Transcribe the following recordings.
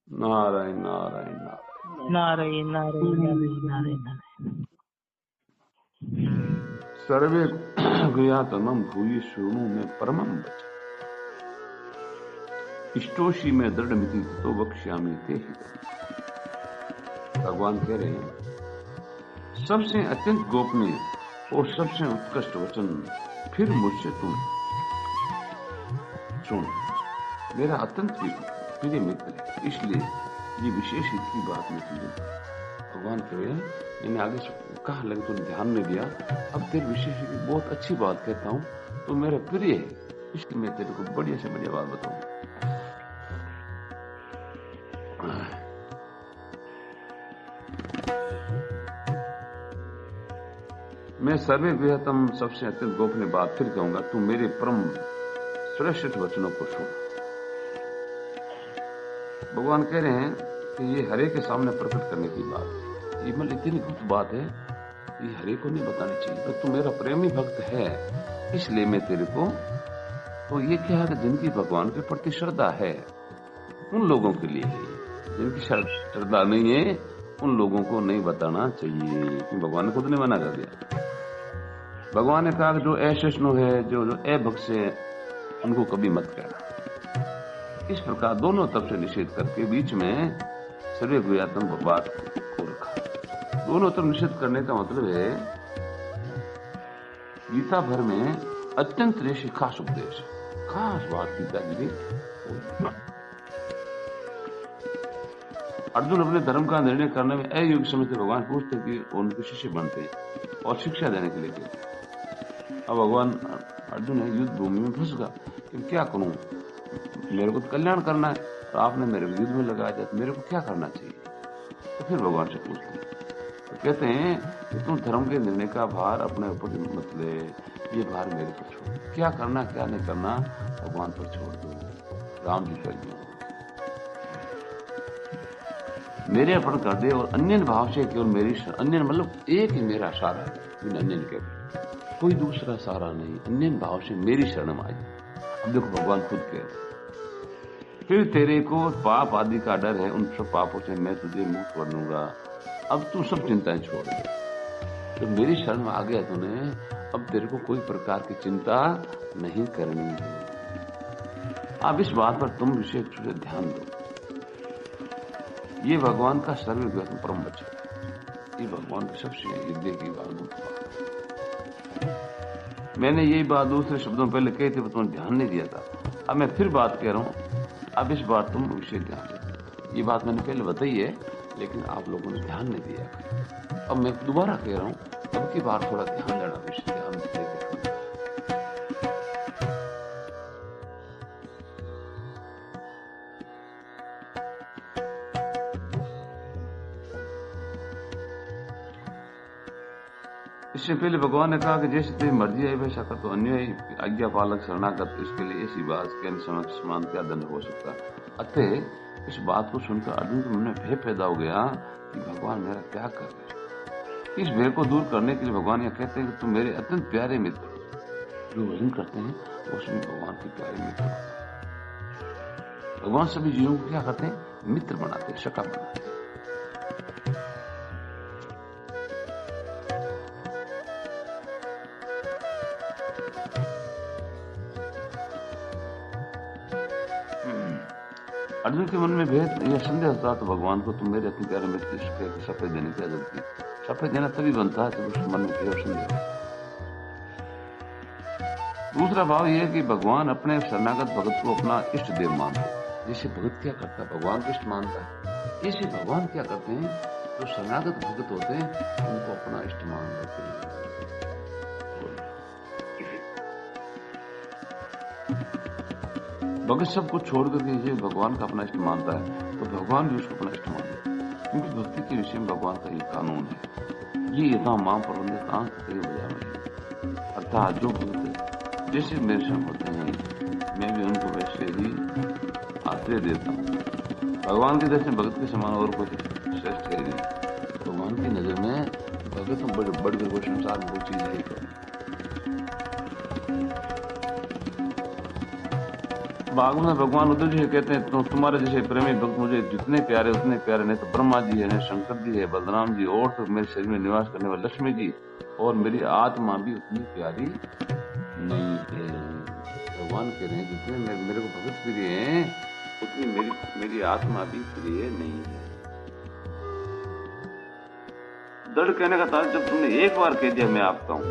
नारायण नारायण नारायण नारायण नारायण नारायण नारायण नारायण। सर्वे ज्ञातमं भूयि शृणु में परमं वचन इष्टोषी में दृढ़मिति तो वक्ष्यामि ते हितम्। भगवान कह रहे हैं सबसे अत्यंत गोपनीय और सबसे उत्कृष्ट वचन फिर मुझसे तुम सुन। मेरा अत्यंत प्रिय मित्र है, इसलिए ये विशेष हित की बात मैं तुझे भगवान कह रहे हैं। मैंने आगे कहा लगे तो ध्यान नहीं दिया। अब तेरे विशेष बहुत अच्छी बात कहता हूँ, तो मेरा प्रिय है, इसलिए मैं तेरे को बढ़िया से बढ़िया बात बताऊंगा। मैं सर्वे विहतम सबसे अत्यंत गोपनीय बात फिर कहूंगा, तू मेरे परम श्रेष्ठ वचनों को सुन। भगवान कह रहे हैं कि ये हरे के सामने प्रकट करने की बात है। ये मतलब इतनी गुप्त बात है, ये हरे को नहीं बतानी चाहिए। पर तू मेरा प्रेमी भक्त है, इसलिए मैं तेरे को, तो ये क्या है, जिनकी भगवान के प्रति श्रद्धा है उन लोगों के लिए है। जिनकी श्रद्धा नहीं है उन लोगों को नहीं बताना चाहिए। भगवान ने खुद ने मना कर दिया। भगवान ने कहा जो अशिष्णु है, जो अभक्त से, उनको कभी मत कहना। इस प्रकार दोनों तरफ से निषेध करके बीच में सर्वे गुह्यतम बात को रखा। दोनों तरफ निषेध करने का मतलब है गीता भर में अत्यंत ऋषि खास उपदेश, खास बात गीता की। अर्जुन अपने धर्म का निर्णय करने में अयोग्य समझते भगवान पूछते कि उनके शिष्य बनते और शिक्षा देने के लिए कहते। अब भगवान अर्जुन है युद्ध भूमि में फंस गया कि क्या करूं, मेरे को तो कल्याण करना है, तो आपने मेरे को युद्ध में लगाया जाए, तो मेरे को क्या करना चाहिए। तो फिर भगवान से पूछते हैं, तो कहते हैं कि तुम धर्म के निर्णय का भार अपने ऊपर मत ले, ये भार मेरे पर छोड़। क्या करना क्या नहीं करना भगवान पर छोड़ दो। राम जी कर दिया, मेरे अर्पण कर दे और अन्य भाव से केवल मेरी, अन्य मतलब एक ही मेरा सारा है, अन्य कहते कोई दूसरा सारा नहीं, अन्य भाव से मेरी शरण में आ जाए। अब देखो भगवान खुद कह रहे, फिर तेरे को पाप आदि का डर है, उन सब पापों से मैं तुझे मुक्त कर दूंगा। अब तू सब चिंताएं छोड़ दे, तो मेरी शरण में आ गया तूने, अब तेरे को कोई प्रकार की चिंता नहीं करनी है। अब इस बात पर तुम विशेष रूप से ध्यान दो। ये भगवान का सर्वव्यापी परम वचन, ये भगवान की सबसे हृदय की बात। मैंने यही बात दूसरे शब्दों में पहले कही थी, पर तुमने ध्यान नहीं दिया था। अब मैं फिर बात कह रहा हूं, अब इस बार तुम विषय ध्यान दो। ये बात मैंने पहले बताई है, लेकिन आप लोगों ने ध्यान नहीं दिया। अब मैं दोबारा कह रहा हूं, अब की बार थोड़ा ध्यान देना, विषय ध्यान देते। इससे पहले भगवान ने कहा कि जैसे तेरी मर्जी है वैसा कर, तो अन्य आज्ञा पालक शरणागत, इसके लिए ऐसी बात कहने समय समान क्या दंड हो सकता। अतः इस बात को सुनकर अर्जुन के मन में भय पैदा हो गया कि भगवान मेरा क्या कर रहे। इस भय को दूर करने के लिए भगवान यह कहते हैं कि तुम मेरे अत्यंत प्यारे मित्र, जो भजन करते हैं उसमें भगवान के प्यारे मित्र। भगवान सभी जीवों को क्या करते हैं, मित्र बनाते, सखा बनाते। अर्जुन के मन में भेद यह संदेह होता तो भगवान को तुम मेरे अति प्यारे मित्र शपथ देने की आदत की। शपथ देना तभी बनता है जब उसके मन में भेद संदेह। दूसरा भाव यह है कि भगवान अपने शरणागत भगत को अपना इष्ट देव मानते। जैसे भगत क्या करता है, भगवान को इष्ट मानता है, इसे भगवान क्या करते हैं, जो शरणागत भगत होते हैं उनको अपना इष्ट मान लेते हैं। भगत सबको छोड़ करके भगवान का अपना इष्ट मानता है, तो भगवान भी उसको अपना इष्ट मानते हैं, क्योंकि भक्ति के विषय में भगवान का ये कानून है। ये यथा मां प्रबंधित अर्थात जो भक्त जैसे मेरे साथ होते हैं, मैं भी उनको वैसे ही आश्रय देता हूँ। भगवान के दर्शन भगत के समान और कोई श्रेष्ठ है नहीं। भगवान की नजर में भगत बढ़कर कोई संसार में कोई चीज है। भागवत में भगवान उद्धव जी कहते हैं तो तुम्हारे जैसे प्रेमी भक्त मुझे जितने प्यारे उतने प्यारे नहीं तो ब्रह्मा जी है, नहीं शंकर जी है, बलराम जी और तो मेरे शरीर में निवास करने वाले लक्ष्मी जी और मेरी आत्मा भी उतनी प्यारी नहीं है। भगवान कह रहे हैं जितने मेरे को भगत प्रिय हैं उतनी मेरी आत्मा भी प्रिय नहीं है। दृढ़ कहने का तात्पर्य जब तुमने एक बार कह दिया मैं आपका हूं,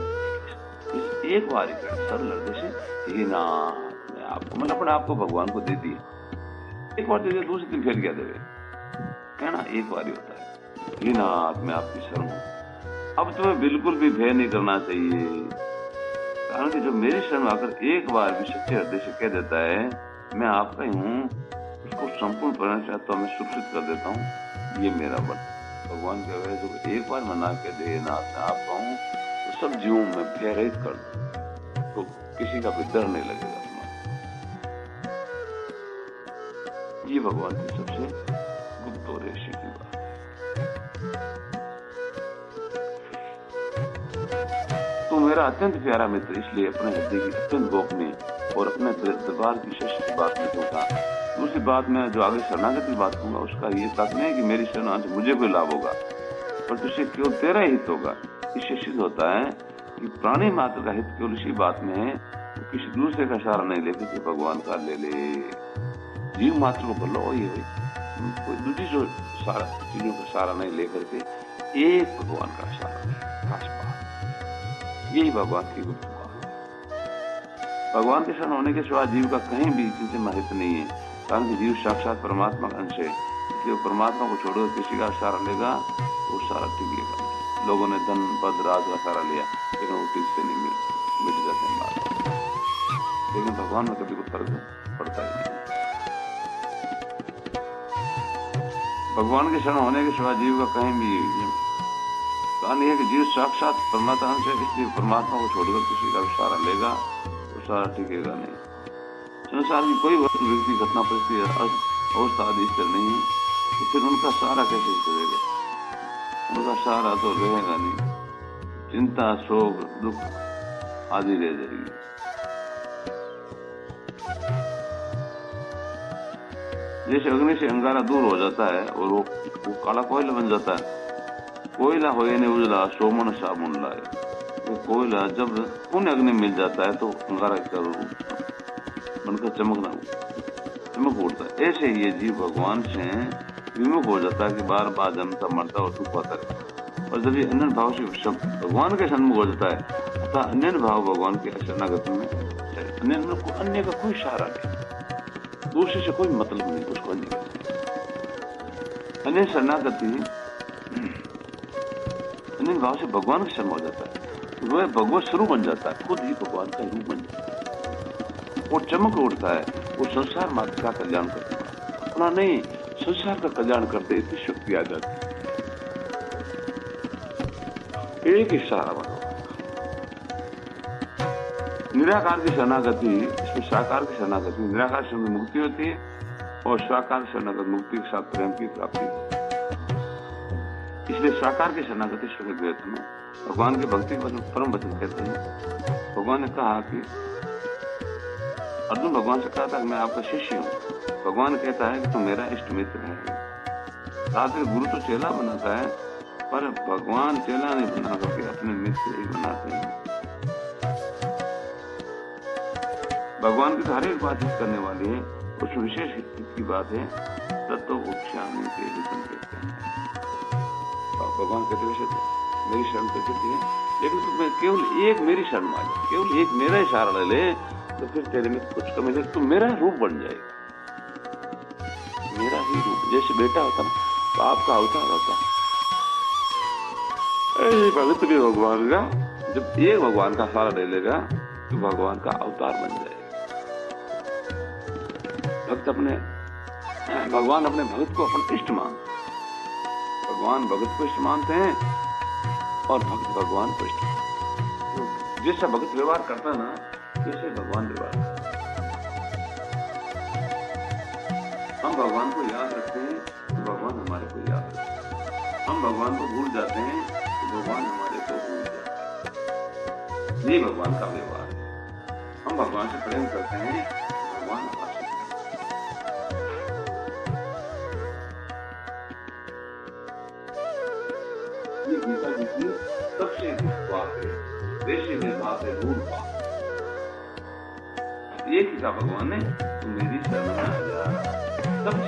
इस एक बार ही सरल हृदय से ही ना मैं आपको मतलब अपने आपको भगवान को दे दिए। एक बार दे दिया दूसरे दिन फिर क्या देवे, कहना एक बार ही होता है। ही नाथ मैं आपकी शरण हूं। अब तुम्हें बिल्कुल भी भय नहीं करना चाहिए, कारण कि जो मेरी शरण आकर एक बार भी सच्चे हृदय से कह देता है मैं आपका ही हूँ, उसको संपूर्ण परिणाम चाहता हूँ मैं सुरक्षित कर देता हूँ। ये मेरा व्रत भगवान कह रहे जो एक बार मना के दे नाथ मैं आपका हूँ तो सब जीवों में भय रहित कर दो, तो किसी का भी डर नहीं लगेगा तुम्हारा। ये भगवान की सबसे गुप्त और रहस्य की बात। तो मेरा अत्यंत प्यारा मित्र इसलिए अपने हृदय की अत्यंत गोपनीय और अपने दरबार की श्रेष्ठ बात लिखूंगा। दूसरी बात मैं जो आगे शरणागति बात कहूंगा उसका ये तक नहीं कि मेरी शरण से मुझे कोई लाभ होगा, पर तुझसे केवल तेरा हित होगा। इससे सिद्ध होता है कि प्राणी मात्र का हित केवल इसी बात में है तो किसी दूसरे का सहारा नहीं लेते कि भगवान का ले ले। जीव मात्र को बोलो ये कोई दूसरी जो सारा चीजों का सहारा नहीं लेकर के एक भगवान का सहारा ले, यही भगवान की गुप्त बात है। भगवान के शरण होने के सिवा जीव का कहीं भी किसी में हित नहीं है, कारण कि जीव साक्षात परमात्मा का अंश है, इसलिए परमात्मा को छोड़कर किसी का सहारा लेगा वो सारा टिकेगा। लोगों ने धन पद राज का सहारा लिया लेकिन वो ठीक से नहीं मिट जाते हैं बात, लेकिन भगवान में कभी कोई फर्क पड़ता ही नहीं। भगवान के शरण होने के सिवा जीव का कहीं भी कारण यह कि जीव साक्षात परमात्मा अंश है, इसलिए परमात्मा को छोड़कर किसी का सहारा लेगा वो सारा टिकेगा नहीं। संसार की कोई वस्तु व्यक्ति घटना परिस्थिति अवस्था आदि स्थिर नहीं है तो फिर उनका सहारा कैसे करेगा, उनका सहारा तो रहेगा नहीं, चिंता शोक दुख आदि रह जाएगी। जैसे अग्नि से अंगारा दूर हो जाता है और वो काला कोयला बन जाता है, कोयला होए ने उजला सोमन साबुन लाए, तो कोयला जब पुण्य अग्नि मिल जाता है तो अंगारा का बनकर चमक उठता है। ऐसे ही ये जीव भगवान से विमुख हो जाता है कि बार बार जन्मता मरता और दुख पाता है, और जब ये अन्य भाव से भगवान के सन्मुख हो जाता है अतः अन्य भाव भगवान के शरणागति में अन्य का कोई सहारा नहीं, दूसरे से कोई मतलब नहीं उसको अन्य शरणागति अन्य भाव से भगवान के शरण हो जाता है, वह भगवत स्वरूप बन जाता है, खुद ही भगवान का रूप बन जाता है, वो चमक उठता है, वो संसार मात्र का कल्याण करता है, अपना नहीं संसार का कल्याण करते इतनी शक्ति आ जाती है। एक ही सहारा बनो, निराकार की शरणागति, इसमें साकार की शरणागति, निराकार से मुक्ति होती है और साकार शरणागति मुक्ति के साथ प्रेम की प्राप्ति होती है। इसलिए साकार की शरणागति श्रीमद् वेद में भगवान के भक्ति परम वचन कहते हैं। भगवान ने कहा कि अर्जुन भगवान से कहा था कि मैं आपका शिष्य हूँ, भगवान कहता है कि तुम मेरा इष्ट मित्र है। साथ गुरु तो चेला बनाता है पर भगवान चेला नहीं बना करके अपने मित्र ही बनाते हैं। भगवान की हर एक बात करने वाली है, उसमें विशेष हित की बात है तत्व उपशामी के विषय कहते हैं। भगवान कहते वैसे तो मेरी शरण प्रकृति है, लेकिन तुम्हें केवल एक मेरी शरण मान ले, केवल एक मेरा इशारा ले ले तो फिर तेरे में कुछ कमी नहीं, तुम मेरा रूप बन जाएगा, मेरा ही रूप। जैसे बेटा होता ना तो आपका अवतार होता है, भगत भी भगवान का जब एक भगवान का सहारा ले लेगा तो भगवान का अवतार बन जाएगा। भक्त भगवान अपने भक्त को अपना इष्ट मानते, भगवान भगत को इष्ट मानते हैं और भक्त भगवान को इष्ट मानते हैं। जैसा भक्त व्यवहार करता है ना वैसे भगवान व्यवहार करता है। हम भगवान को याद रखते हैं तो भगवान हमारे को याद रखते हैं, हम भगवान को भूल जाते हैं तो भगवान हमारे को भूल जाते हैं। ये भगवान का व्यवहार है। हम भगवान से प्रेम करते हैं, भगवान हमारे से ये गीता जी की सबसे बात है, वैसे में बात है मूल बात। ये किया भगवान ने, तू मेरी शरण में आ जा, सब चीज